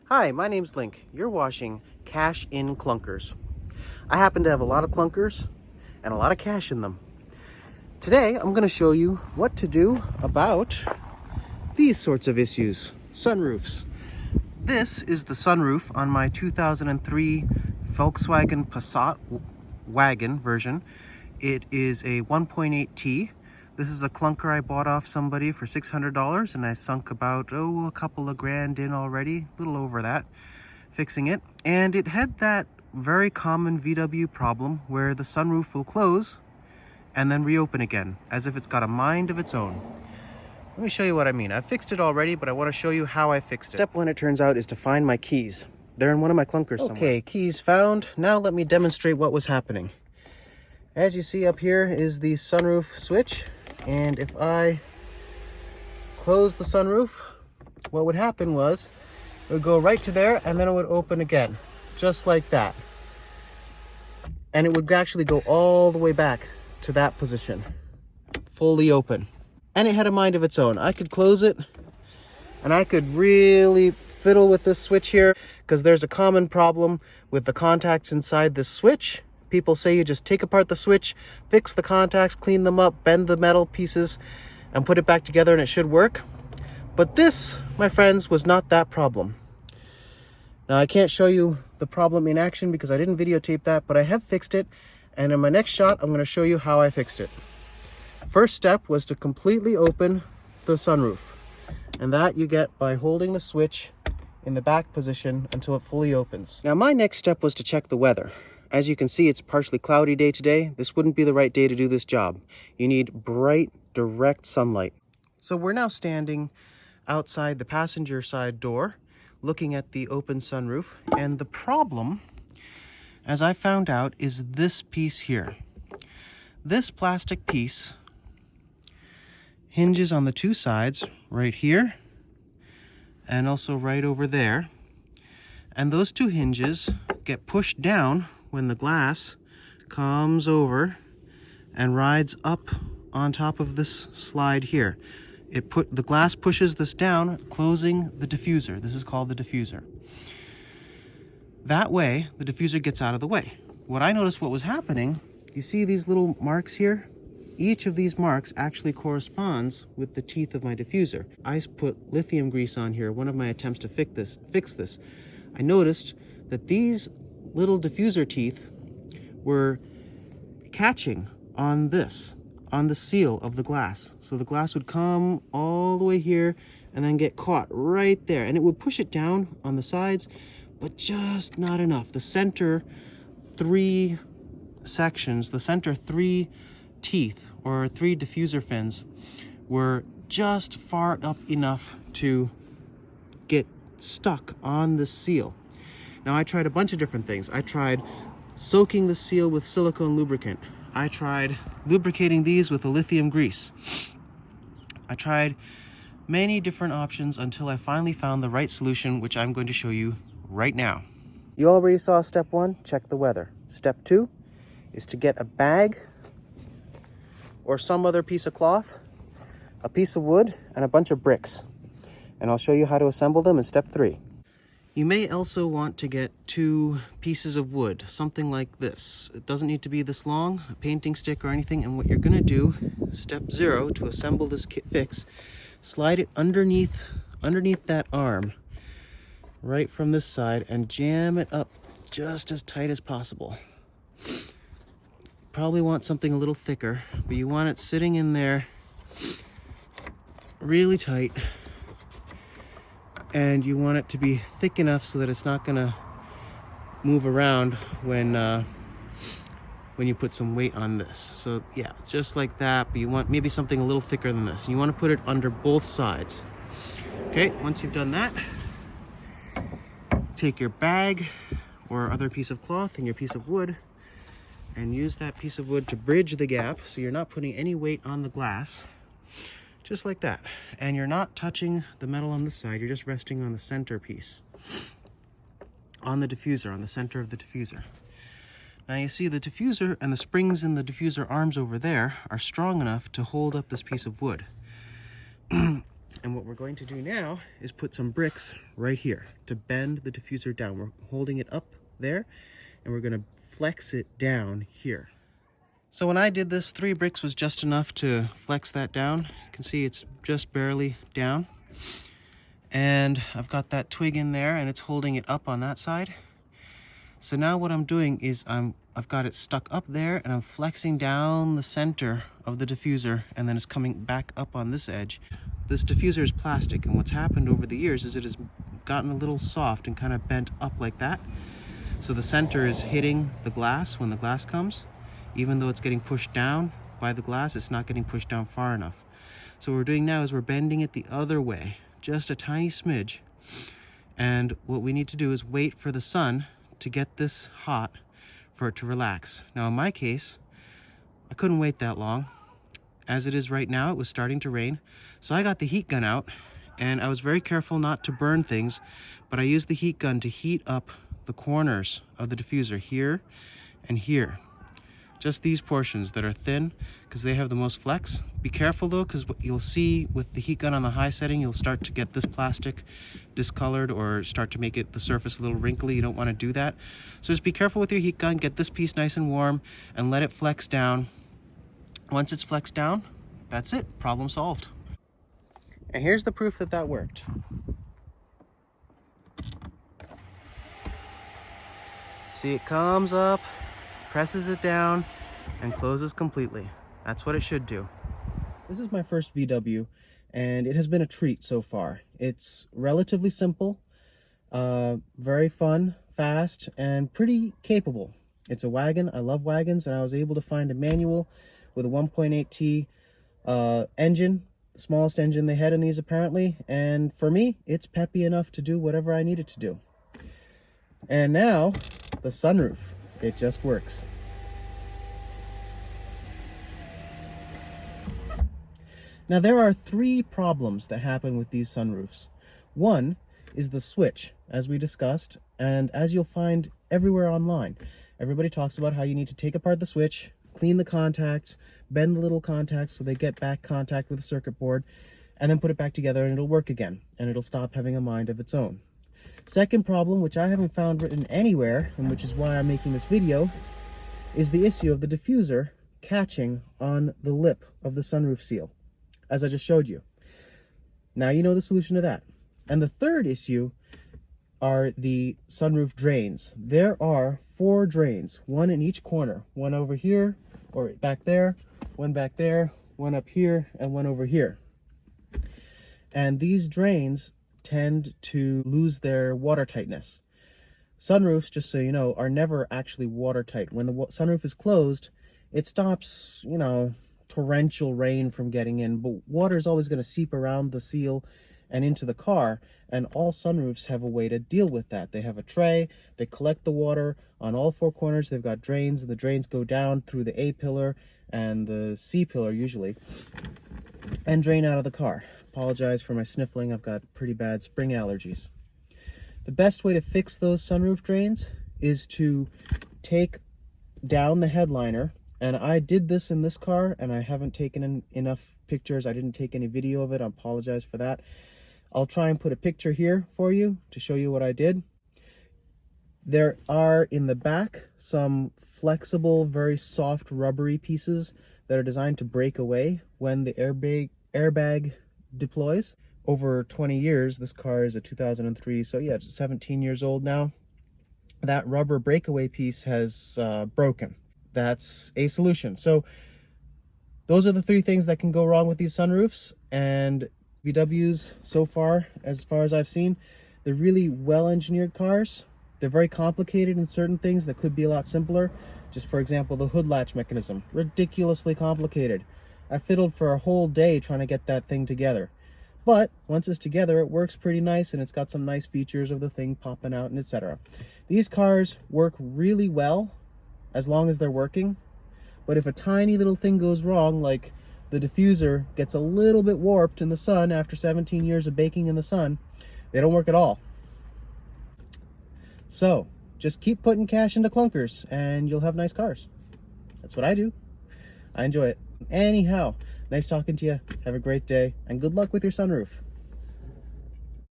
Hi, my name's Link. You're washing cash in clunkers. I happen to have a lot of clunkers and a lot of cash in them. Today, I'm going to show you what to do about these sorts of issues, sunroofs. This is the sunroof on my 2003 Volkswagen Passat wagon version. It is a 1.8T. This is a clunker I bought off somebody for $600 and I sunk about, a couple of grand in already, a little over that, fixing it. And it had that very common VW problem where the sunroof will close and then reopen again, as if it's got a mind of its own. Let me show you what I mean. I fixed it already, but I want to show you how I fixed it. Step one, it turns out, is to find my keys. They're in one of my clunkers somewhere. Okay, keys found. Now let me demonstrate what was happening. As you see up here is the sunroof switch. And if I close the sunroof, what would happen was it would go right to there and then it would open again, just like that. And it would actually go all the way back to that position, fully open. And it had a mind of its own. I could close it and I could really fiddle with this switch here because there's a common problem with the contacts inside this switch. People say you just take apart the switch, fix the contacts, clean them up, bend the metal pieces, and put it back together and it should work. But this, my friends, was not that problem. Now, I can't show you the problem in action because I didn't videotape that, but I have fixed it. And in my next shot, I'm going to show you how I fixed it. First step was to completely open the sunroof. And that you get by holding the switch in the back position until it fully opens. Now, my next step was to check the weather. As you can see, it's a partially cloudy day today. This wouldn't be the right day to do this job. You need bright, direct sunlight. So we're now standing outside the passenger side door, looking at the open sunroof. And the problem, as I found out, is this piece here. This plastic piece hinges on the two sides, right here, and also right over there. And those two hinges get pushed down when the glass comes over and rides up on top of this slide here. The glass pushes this down, closing the diffuser. This is called the diffuser. That way, the diffuser gets out of the way. What I noticed what was happening, you see these little marks here? Each of these marks actually corresponds with the teeth of my diffuser. I put lithium grease on here, one of my attempts to fix this. I noticed that these little diffuser teeth were catching on the seal of the glass. So the glass would come all the way here and then get caught right there. And it would push it down on the sides, but just not enough. The center three sections, the center three teeth or three diffuser fins were just far up enough to get stuck on the seal. Now, I tried a bunch of different things. I tried soaking the seal with silicone lubricant. I tried lubricating these with a lithium grease. I tried many different options until I finally found the right solution, which I'm going to show you right now. You already saw step one, check the weather. Step two is to get a bag or some other piece of cloth, a piece of wood, and a bunch of bricks. And I'll show you how to assemble them in step three. You may also want to get two pieces of wood, something like this. It doesn't need to be this long, a painting stick or anything. And what you're gonna do, step 0, to assemble this fix, slide it underneath that arm, right from this side, and jam it up just as tight as possible. Probably want something a little thicker, but you want it sitting in there really tight. And you want it to be thick enough so that it's not gonna move around when you put some weight on this. So yeah, just like that, but you want maybe something a little thicker than this. You want to put it under both sides. Okay, once you've done that, take your bag or other piece of cloth and your piece of wood and use that piece of wood to bridge the gap so you're not putting any weight on the glass. Just like that. And you're not touching the metal on the side, you're just resting on the center piece. On the diffuser, on the center of the diffuser. Now you see the diffuser and the springs in the diffuser arms over there are strong enough to hold up this piece of wood. And And what we're going to do now is put some bricks right here to bend the diffuser down. We're holding it up there and we're gonna flex it down here. So when I did this, 3 bricks was just enough to flex that down. You can see it's just barely down. And I've got that twig in there and it's holding it up on that side. So now what I'm doing is I've got it stuck up there and I'm flexing down the center of the diffuser, and then it's coming back up on this edge. This diffuser is plastic, and what's happened over the years is it has gotten a little soft and kind of bent up like that. So the center is hitting the glass when the glass comes. Even though it's getting pushed down by the glass, it's not getting pushed down far enough. So what we're doing now is we're bending it the other way, just a tiny smidge. And what we need to do is wait for the sun to get this hot for it to relax. Now in my case, I couldn't wait that long. As it is right now, it was starting to rain. So I got the heat gun out and I was very careful not to burn things, but I used the heat gun to heat up the corners of the diffuser here and here. Just these portions that are thin, because they have the most flex. Be careful though, because what you'll see with the heat gun on the high setting, you'll start to get this plastic discolored or start to make the surface a little wrinkly. You don't want to do that. So just be careful with your heat gun, get this piece nice and warm and let it flex down. Once it's flexed down, that's it, problem solved. And here's the proof that that worked. See, it comes up, presses it down, and closes completely. That's what it should do. This is my first VW, and it has been a treat so far. It's relatively simple, very fun, fast, and pretty capable. It's a wagon. I love wagons, and I was able to find a manual with a 1.8T engine, smallest engine they had in these apparently, and for me, it's peppy enough to do whatever I need it to do. And now, the sunroof. It just works. Now there are 3 problems that happen with these sunroofs. One is the switch, as we discussed, and as you'll find everywhere online. Everybody talks about how you need to take apart the switch, clean the contacts, bend the little contacts so they get back contact with the circuit board, and then put it back together and it'll work again, and it'll stop having a mind of its own. Second problem, which I haven't found written anywhere, and which is why I'm making this video, is the issue of the diffuser catching on the lip of the sunroof seal, as I just showed you. Now you know the solution to that. And the third issue are the sunroof drains. There are 4 drains, one in each corner, one over here, or back there, one back there, one up here, and one over here. And these drains tend to lose their water tightness. Sunroofs, just so you know, are never actually watertight. When the sunroof is closed, it stops, you know, torrential rain from getting in, but water is always going to seep around the seal and into the car, and all sunroofs have a way to deal with that. They have a tray, they collect the water on all 4 corners, they've got drains, and the drains go down through the A pillar and the C pillar usually, and drain out of the car. Apologize for my sniffling, I've got pretty bad spring allergies. The best way to fix those sunroof drains is to take down the headliner, and I did this in this car, and I haven't taken enough pictures. I didn't take any video of it. I apologize for that. I'll try and put a picture here for you to show you what I did. There are in the back some flexible, very soft, rubbery pieces that are designed to break away when the airbag deploys. Over 20 years, this car is a 2003, so yeah, it's 17 years old now. That rubber breakaway piece has broken. That's a solution. So those are the 3 things that can go wrong with these sunroofs, and VWs so far as I've seen, they're really well-engineered cars. They're very complicated in certain things that could be a lot simpler. Just for example, the hood latch mechanism, ridiculously complicated. I fiddled for a whole day trying to get that thing together. But once it's together, it works pretty nice, and it's got some nice features of the thing popping out and etc. These cars work really well as long as they're working. But if a tiny little thing goes wrong, like the diffuser gets a little bit warped in the sun after 17 years of baking in the sun, they don't work at all. So just keep putting cash into clunkers and you'll have nice cars. That's what I do. I enjoy it. Anyhow, nice talking to you. Have a great day and good luck with your sunroof.